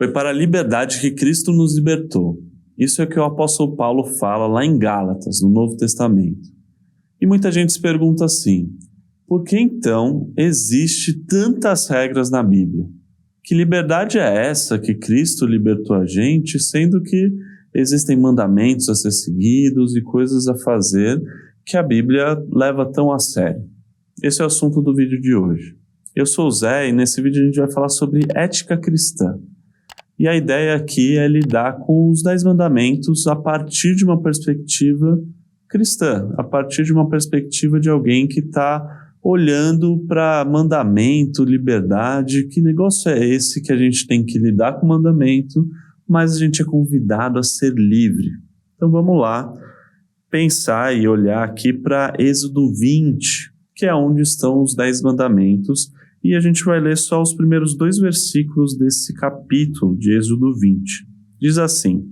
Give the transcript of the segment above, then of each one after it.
Foi para a liberdade que Cristo nos libertou. Isso é o que o apóstolo Paulo fala lá em Gálatas, no Novo Testamento. E muita gente se pergunta assim, por que então existe tantas regras na Bíblia? Que liberdade é essa que Cristo libertou a gente, sendo que existem mandamentos a ser seguidos e coisas a fazer que a Bíblia leva tão a sério? Esse é o assunto do vídeo de hoje. Eu sou o Zé e nesse vídeo a gente vai falar sobre ética cristã. E a ideia aqui é lidar com os 10 mandamentos a partir de uma perspectiva cristã, a partir de uma perspectiva de alguém que está olhando para mandamento, liberdade. Que negócio é esse que a gente tem que lidar com o mandamento, mas a gente é convidado a ser livre? Então vamos lá pensar e olhar aqui para Êxodo 20, que é onde estão os 10 mandamentos, e a gente vai ler só os primeiros 2 versículos desse capítulo de Êxodo 20. Diz assim: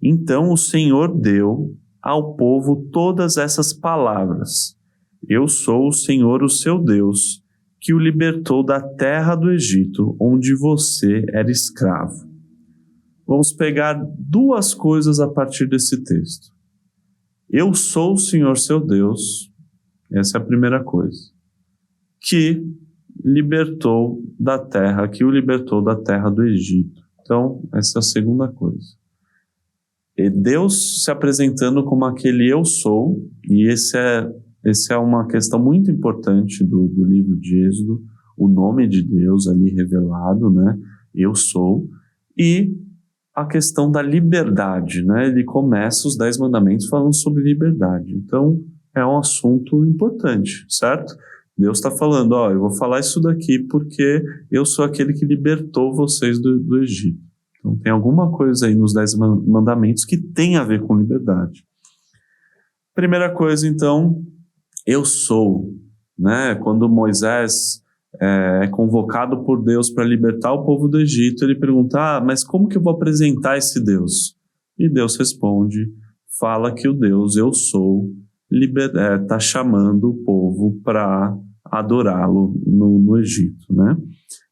Então o Senhor deu ao povo todas essas palavras. Eu sou o Senhor, o seu Deus, que o libertou da terra do Egito, onde você era escravo. Vamos pegar 2 coisas a partir desse texto. Eu sou o Senhor, seu Deus, essa é a primeira coisa, que libertou da terra, que o libertou da terra do Egito. Então, essa é a segunda coisa. E Deus se apresentando como aquele eu sou, e esse é uma questão muito importante do livro de Êxodo, o nome de Deus ali revelado, né? Eu sou. E a questão da liberdade, né? Ele começa os 10 mandamentos falando sobre liberdade. Então, é um assunto importante, certo? Deus está falando, eu vou falar isso daqui porque eu sou aquele que libertou vocês do Egito. Então tem alguma coisa aí nos 10 mandamentos que tem a ver com liberdade. Primeira coisa, então, eu sou, né? Quando Moisés é convocado por Deus para libertar o povo do Egito, ele pergunta, mas como que eu vou apresentar esse Deus? E Deus responde, fala que o Deus eu sou está chamando o povo para adorá-lo no Egito, né?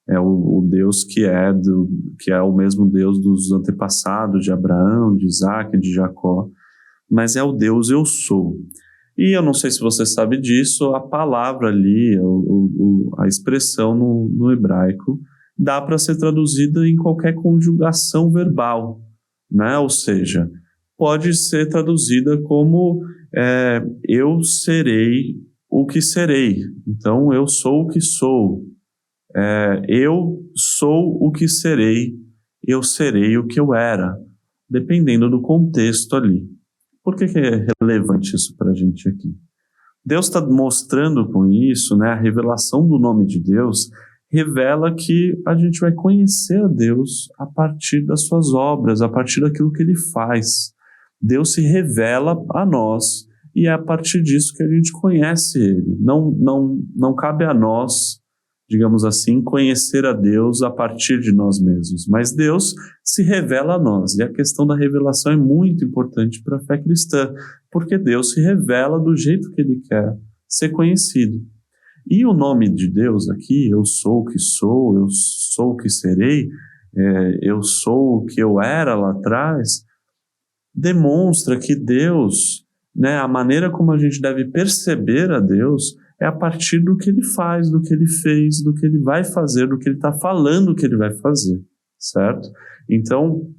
É o Deus que é o mesmo Deus dos antepassados de Abraão, de Isaac, de Jacó, mas é o Deus eu sou. E eu não sei se você sabe disso, a palavra ali, a expressão no hebraico, dá para ser traduzida em qualquer conjugação verbal, né? Ou seja, pode ser traduzida como eu serei o que serei. Então, eu sou o que sou. Eu sou o que serei. Eu serei o que eu era. Dependendo do contexto ali. Por que é relevante isso para a gente aqui? Deus está mostrando com isso, né, a revelação do nome de Deus revela que a gente vai conhecer a Deus a partir das suas obras, a partir daquilo que Ele faz. Deus se revela a nós e é a partir disso que a gente conhece Ele. Não cabe a nós, digamos assim, conhecer a Deus a partir de nós mesmos, mas Deus se revela a nós. E a questão da revelação é muito importante para a fé cristã, porque Deus se revela do jeito que Ele quer ser conhecido. E o nome de Deus aqui, eu sou o que sou, eu sou o que serei, eu sou o que eu era lá atrás, demonstra que Deus, né, a maneira como a gente deve perceber a Deus é a partir do que Ele faz, do que Ele fez, do que Ele vai fazer, do que Ele está falando que Ele vai fazer, certo? Então,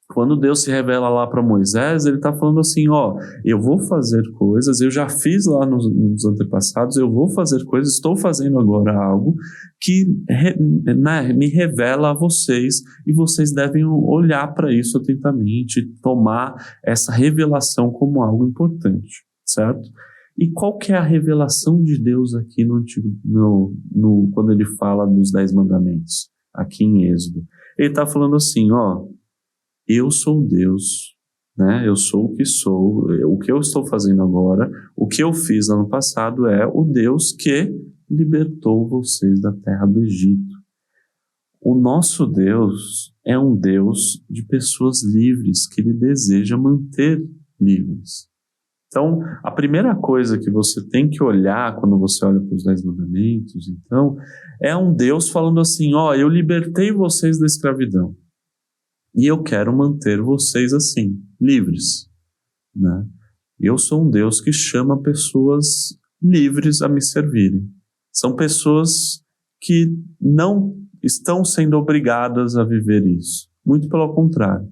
quando Deus se revela lá para Moisés, Ele está falando assim, eu vou fazer coisas, eu já fiz lá nos antepassados, eu vou fazer coisas, estou fazendo agora algo que me revela a vocês, e vocês devem olhar para isso atentamente, tomar essa revelação como algo importante, certo? E qual que é a revelação de Deus aqui quando Ele fala dos 10 mandamentos, aqui em Êxodo? Ele está falando assim, eu sou Deus, né? Eu sou o que sou, o que eu estou fazendo agora, o que eu fiz ano passado é o Deus que libertou vocês da terra do Egito. O nosso Deus é um Deus de pessoas livres, que Ele deseja manter livres. Então, a primeira coisa que você tem que olhar quando você olha para os 10 mandamentos, então, é um Deus falando assim, eu libertei vocês da escravidão. E eu quero manter vocês assim, livres, né? Eu sou um Deus que chama pessoas livres a me servirem. São pessoas que não estão sendo obrigadas a viver isso. Muito pelo contrário.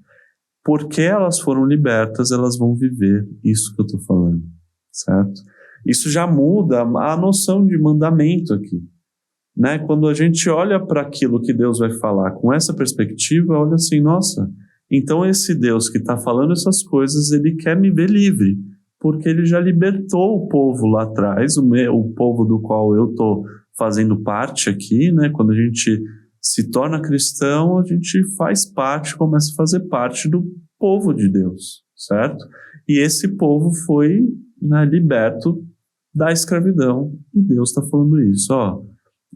Porque elas foram libertas, elas vão viver isso que eu estou falando, certo? Isso já muda a noção de mandamento aqui, né? Quando a gente olha para aquilo que Deus vai falar com essa perspectiva, olha assim, nossa, então esse Deus que está falando essas coisas, ele quer me ver livre, porque ele já libertou o povo lá atrás, o povo do qual eu estou fazendo parte aqui, né? Quando a gente se torna cristão, a gente faz parte, começa a fazer parte do povo de Deus, certo? E esse povo foi, né, liberto da escravidão, e Deus está falando isso, ó,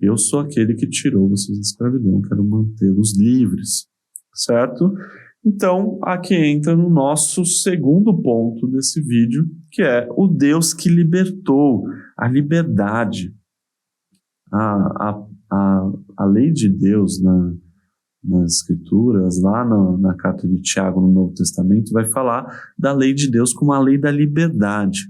eu sou aquele que tirou vocês da escravidão, quero mantê-los livres, certo? Então, aqui entra no nosso segundo ponto desse vídeo, que é o Deus que libertou, a liberdade. A lei de Deus nas Escrituras, lá na carta de Tiago, no Novo Testamento, vai falar da lei de Deus como a lei da liberdade.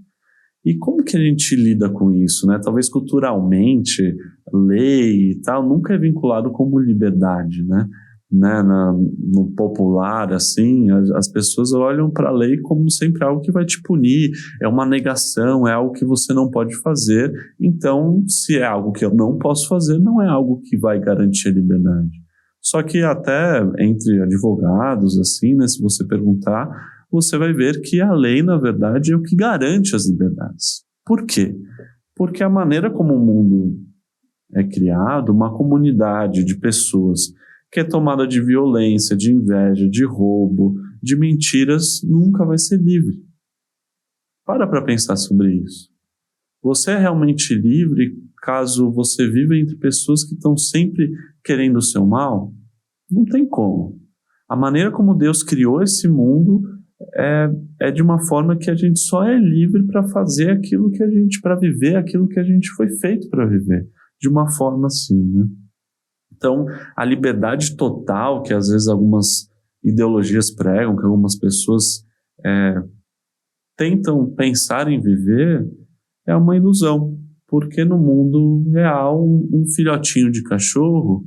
E como que a gente lida com isso, né? Talvez culturalmente, lei e tal, nunca é vinculado como liberdade, né? No popular, assim, as pessoas olham para a lei como sempre algo que vai te punir, é uma negação, é algo que você não pode fazer. Então, se é algo que eu não posso fazer, não é algo que vai garantir a liberdade. Só que até entre advogados, assim, né, se você perguntar, você vai ver que a lei, na verdade, é o que garante as liberdades. Por quê? Porque a maneira como o mundo é criado, uma comunidade de pessoas que é tomada de violência, de inveja, de roubo, de mentiras, nunca vai ser livre. Para pensar sobre isso. Você é realmente livre caso você viva entre pessoas que estão sempre querendo o seu mal? Não tem como. A maneira como Deus criou esse mundo é de uma forma que a gente só é livre para fazer aquilo que a gente, para viver aquilo que a gente foi feito para viver. De uma forma assim, né? Então, a liberdade total que às vezes algumas ideologias pregam, que algumas pessoas tentam pensar em viver, é uma ilusão. Porque no mundo real, um filhotinho de cachorro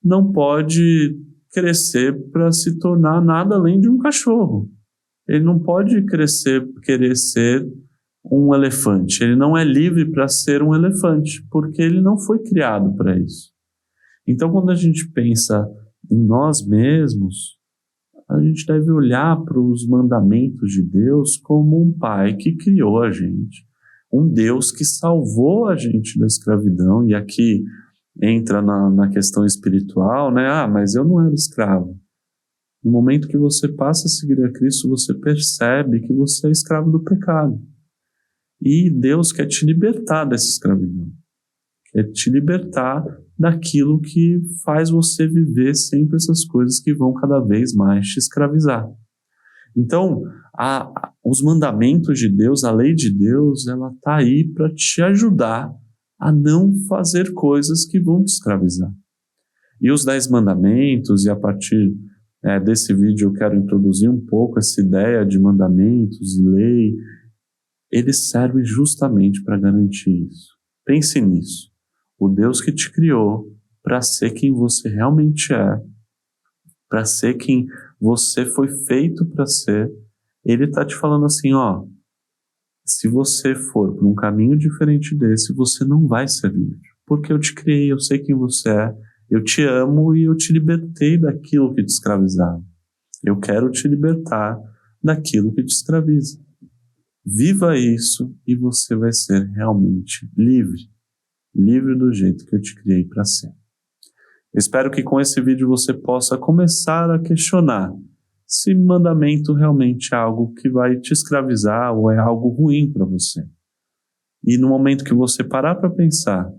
não pode crescer para se tornar nada além de um cachorro. Ele não pode crescer, querer ser um elefante. Ele não é livre para ser um elefante, porque ele não foi criado para isso. Então, quando a gente pensa em nós mesmos, a gente deve olhar para os mandamentos de Deus como um pai que criou a gente, um Deus que salvou a gente da escravidão, e aqui entra na questão espiritual, né? Ah, mas eu não era escravo. No momento que você passa a seguir a Cristo, você percebe que você é escravo do pecado. E Deus quer te libertar dessa escravidão. Quer te libertar daquilo que faz você viver sempre essas coisas que vão cada vez mais te escravizar. Então, os mandamentos de Deus, a lei de Deus, ela está aí para te ajudar a não fazer coisas que vão te escravizar. E os 10 mandamentos, e a partir desse vídeo eu quero introduzir um pouco essa ideia de mandamentos e lei, eles servem justamente para garantir isso. Pense nisso. O Deus que te criou para ser quem você realmente é, para ser quem você foi feito para ser, ele está te falando assim, ó, se você for por um caminho diferente desse, você não vai ser livre. Porque eu te criei, eu sei quem você é, eu te amo e eu te libertei daquilo que te escravizava. Eu quero te libertar daquilo que te escraviza. Viva isso e você vai ser realmente livre. Livre do jeito que eu te criei para ser. Espero que com esse vídeo você possa começar a questionar se mandamento realmente é algo que vai te escravizar ou é algo ruim para você. E no momento que você parar para pensar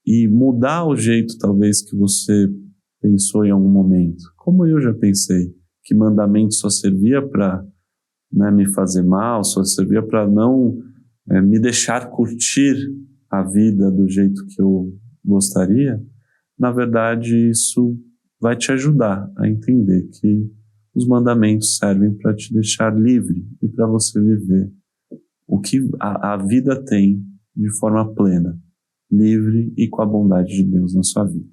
e mudar o jeito talvez que você pensou em algum momento, como eu já pensei, que mandamento só servia para me fazer mal, só servia para não me deixar curtir a vida do jeito que eu gostaria, na verdade isso vai te ajudar a entender que os mandamentos servem para te deixar livre e para você viver o que a vida tem de forma plena, livre e com a bondade de Deus na sua vida.